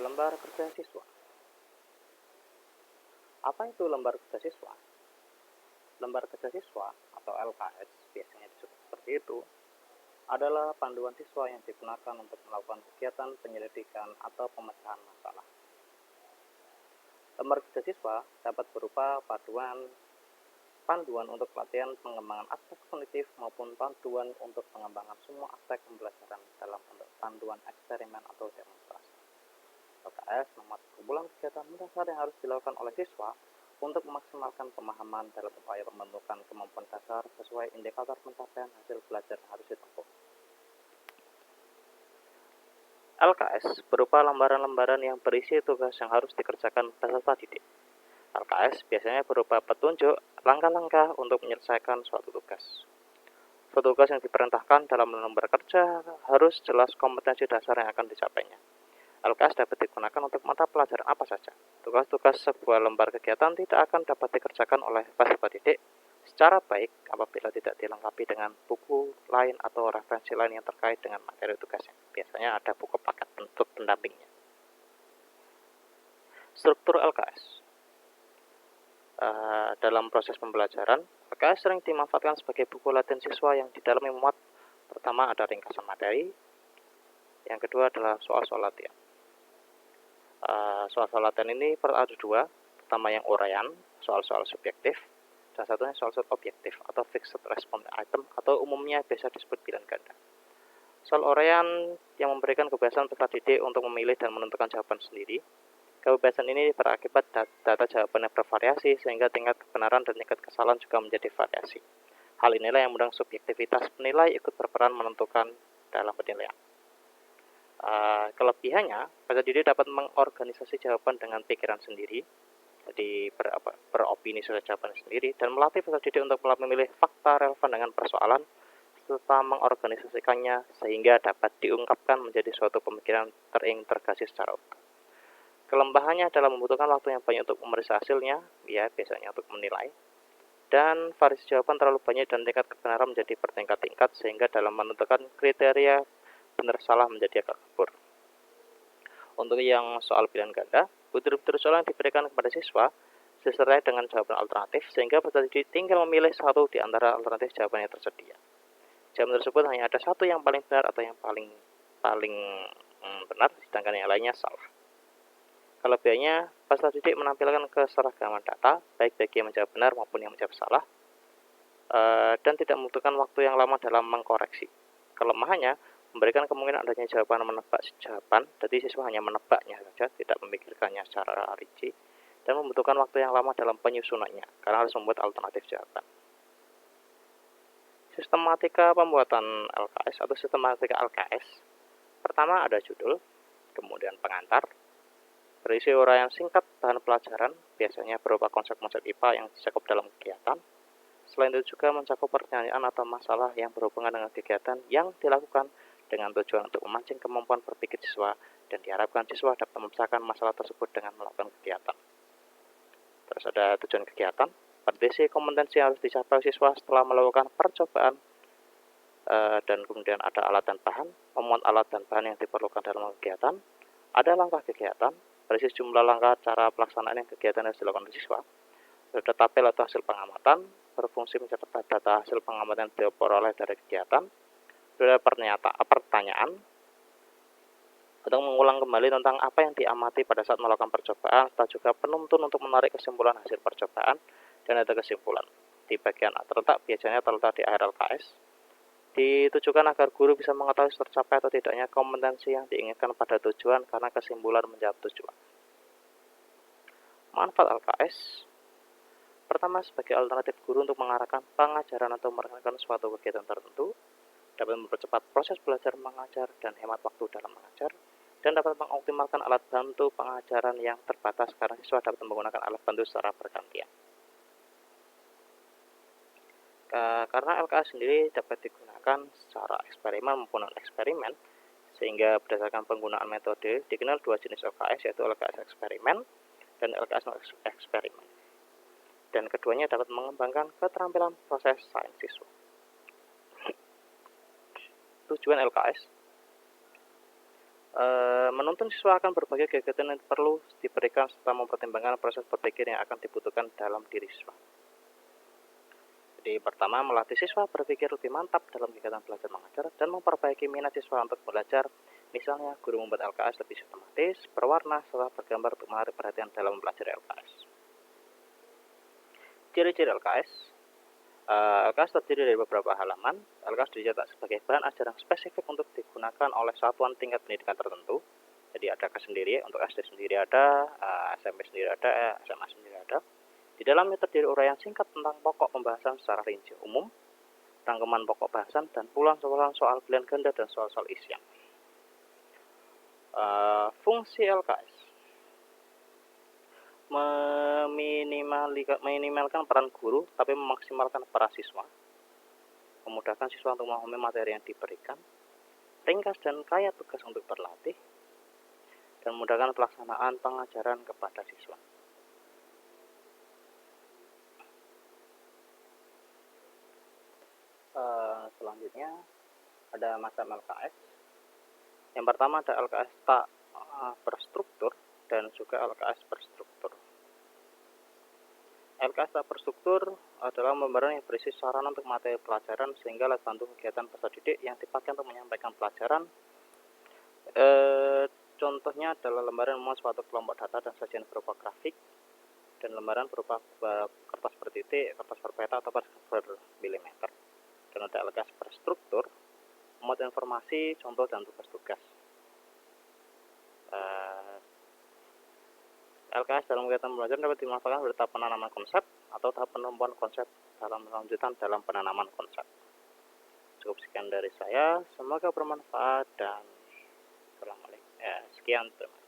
Lembar kerja siswa. Apa itu lembar kerja siswa? Lembar kerja siswa atau LKS biasanya disebut seperti itu adalah panduan siswa yang digunakan untuk melakukan kegiatan penyelidikan atau pemecahan masalah. Lembar kerja siswa dapat berupa panduan untuk pelatihan pengembangan aspek kognitif maupun panduan untuk pengembangan semua aspek pembelajaran dalam bentuk panduan eksperimen atau demonstrasi. LKS memuat kumpulan kegiatan mendasar yang harus dilakukan oleh siswa untuk memaksimalkan pemahaman dalam upaya pembentukan kemampuan dasar sesuai indikator pencapaian hasil belajar yang harus ditempuh. LKS berupa lembaran-lembaran yang berisi tugas yang harus dikerjakan peserta didik. LKS biasanya berupa petunjuk langkah-langkah untuk menyelesaikan suatu tugas. Tugas yang diperintahkan dalam lembar kerja harus jelas kompetensi dasar yang akan dicapainya. LKS dapat digunakan untuk mata pelajaran apa saja. Tugas-tugas sebuah lembar kegiatan tidak akan dapat dikerjakan oleh peserta didik secara baik apabila tidak dilengkapi dengan buku lain atau referensi lain yang terkait dengan materi tugasnya. Biasanya ada buku paket untuk pendampingnya. Struktur LKS. Dalam proses pembelajaran, LKS sering dimanfaatkan sebagai buku latihan siswa yang di dalamnya memuat pertama ada ringkasan materi, yang kedua adalah soal-soal latihan. Soal-soal latihan ini ada dua, pertama yang uraian, soal-soal subjektif, dan satunya soal-soal objektif atau fixed response item atau umumnya biasa disebut pilihan ganda. Soal uraian yang memberikan kebebasan peserta didik untuk memilih dan menentukan jawaban sendiri. Kebebasan ini berakibat data jawabannya bervariasi sehingga tingkat kebenaran dan tingkat kesalahan juga menjadi variasi. Hal inilah yang mendorong subjektivitas penilai ikut berperan menentukan dalam penilaian. Kelebihannya, peserta didik dapat mengorganisasi jawaban dengan pikiran sendiri, jadi beropini sesuai jawaban sendiri, dan melatih peserta didik untuk memilih fakta relevan dengan persoalan, serta mengorganisasikannya sehingga dapat diungkapkan menjadi suatu pemikiran terintegrasi secara utuh. Kelemahannya adalah membutuhkan waktu yang banyak untuk memeriksa hasilnya, ya biasanya untuk menilai, dan variasi jawaban terlalu banyak dan tingkat kebenaran menjadi bertingkat-tingkat sehingga dalam menentukan kriteria benar salah menjadi agak kabur. Untuk yang soal pilihan ganda, butir-butir soal yang diberikan kepada siswa disertai dengan jawaban alternatif sehingga peserta didik tinggal memilih satu di antara alternatif jawaban yang tersedia. Jawaban tersebut hanya ada satu yang paling benar atau yang paling benar, sedangkan yang lainnya salah. Kelebihannya, peserta didik menampilkan keseragaman data, baik bagi yang menjawab benar maupun yang menjawab salah, dan tidak membutuhkan waktu yang lama dalam mengkoreksi. Kelemahannya, memberikan kemungkinan adanya jawaban menebak jawaban, jadi siswa hanya menebaknya saja, tidak memikirkannya secara rinci, dan membutuhkan waktu yang lama dalam penyusunannya, karena harus membuat alternatif jawaban. Sistematika pembuatan LKS atau sistematika LKS. Pertama ada judul, kemudian pengantar, berisi uraian singkat bahan pelajaran, biasanya berupa konsep-konsep IPA yang dicakup dalam kegiatan. Selain itu juga mencakup pertanyaan atau masalah yang berhubungan dengan kegiatan yang dilakukan dengan tujuan untuk memancing kemampuan berpikir siswa dan diharapkan siswa dapat memecahkan masalah tersebut dengan melakukan kegiatan. Terus ada tujuan kegiatan, berisi kompetensi yang harus dicapai siswa setelah melakukan percobaan, dan kemudian ada alat dan bahan, memuat alat dan bahan yang diperlukan dalam kegiatan. Ada langkah kegiatan, berisi jumlah langkah cara pelaksanaan yang kegiatan harus dilakukan oleh siswa. Ada tabel atau hasil pengamatan, berfungsi mencatat data hasil pengamatan yang diperoleh dari kegiatan. Ada pertanyaan untuk mengulang kembali tentang apa yang diamati pada saat melakukan percobaan, serta juga penuntun untuk menarik kesimpulan hasil percobaan, dan ada kesimpulan. Di bagian terletak biasanya terletak di akhir LKS. Ditujukan agar guru bisa mengetahui tercapai atau tidaknya kompetensi yang diinginkan pada tujuan karena kesimpulan menjawab tujuan. Manfaat LKS. Pertama, sebagai alternatif guru untuk mengarahkan pengajaran atau merencanakan suatu kegiatan tertentu, dapat mempercepat proses belajar mengajar dan hemat waktu dalam mengajar, dan dapat mengoptimalkan alat bantu pengajaran yang terbatas karena siswa dapat menggunakan alat bantu secara bergantian. Karena LKS sendiri dapat digunakan secara eksperimen maupun non-eksperimen, sehingga berdasarkan penggunaan metode dikenal dua jenis LKS, yaitu LKS eksperimen dan LKS non-eksperimen. Dan keduanya dapat mengembangkan keterampilan proses sains siswa. Tujuan LKS. Menuntun siswa akan berbagai kegiatan yang perlu diberikan serta mempertimbangkan proses berpikir yang akan dibutuhkan dalam diri siswa. Jadi pertama, melatih siswa berpikir lebih mantap dalam kegiatan belajar mengajar dan memperbaiki minat siswa untuk belajar. Misalnya, guru membuat LKS lebih sistematis, berwarna, serta bergambar untuk menarik perhatian dalam belajar LKS. Ciri-ciri LKS. LKS terdiri dari beberapa halaman. LKS dicetak sebagai bahan ajar yang spesifik untuk digunakan oleh satuan tingkat pendidikan tertentu. Jadi ada KS sendiri, untuk SD sendiri ada, SMP sendiri ada, SMA sendiri ada. Di dalamnya terdiri uraian singkat tentang pokok pembahasan secara rinci umum, rangkuman pokok bahasan, dan puluhan soal pilihan ganda dan soal-soal isian. Fungsi LKS meminimalkan peran guru, tapi memaksimalkan peran siswa, memudahkan siswa untuk memahami materi yang diberikan, ringkas dan kaya tugas untuk berlatih, dan memudahkan pelaksanaan pengajaran kepada siswa. Selanjutnya ada macam LKS. Yang pertama ada LKS tak berstruktur dan juga LKS berstruktur. LKS tak berstruktur adalah lembaran yang berisi sarana untuk materi pelajaran sehingga alat bantu kegiatan peserta didik yang dipakai untuk menyampaikan pelajaran. Contohnya adalah lembaran memuat suatu kelompok data dan sajian berupa grafik, dan lembaran berupa kertas bertitik, kertas berpeta, atau kertas bermilimeter. Dan ada LKS berstruktur, memuat informasi, contoh, dan tugas-tugas. LKS dalam kegiatan belajar dapat dimanfaatkan pada tahap penanaman konsep atau tahap penumpuan konsep dalam lanjutan dalam penanaman konsep. Cukup sekian dari saya, semoga bermanfaat dan sekian. Terima kasih.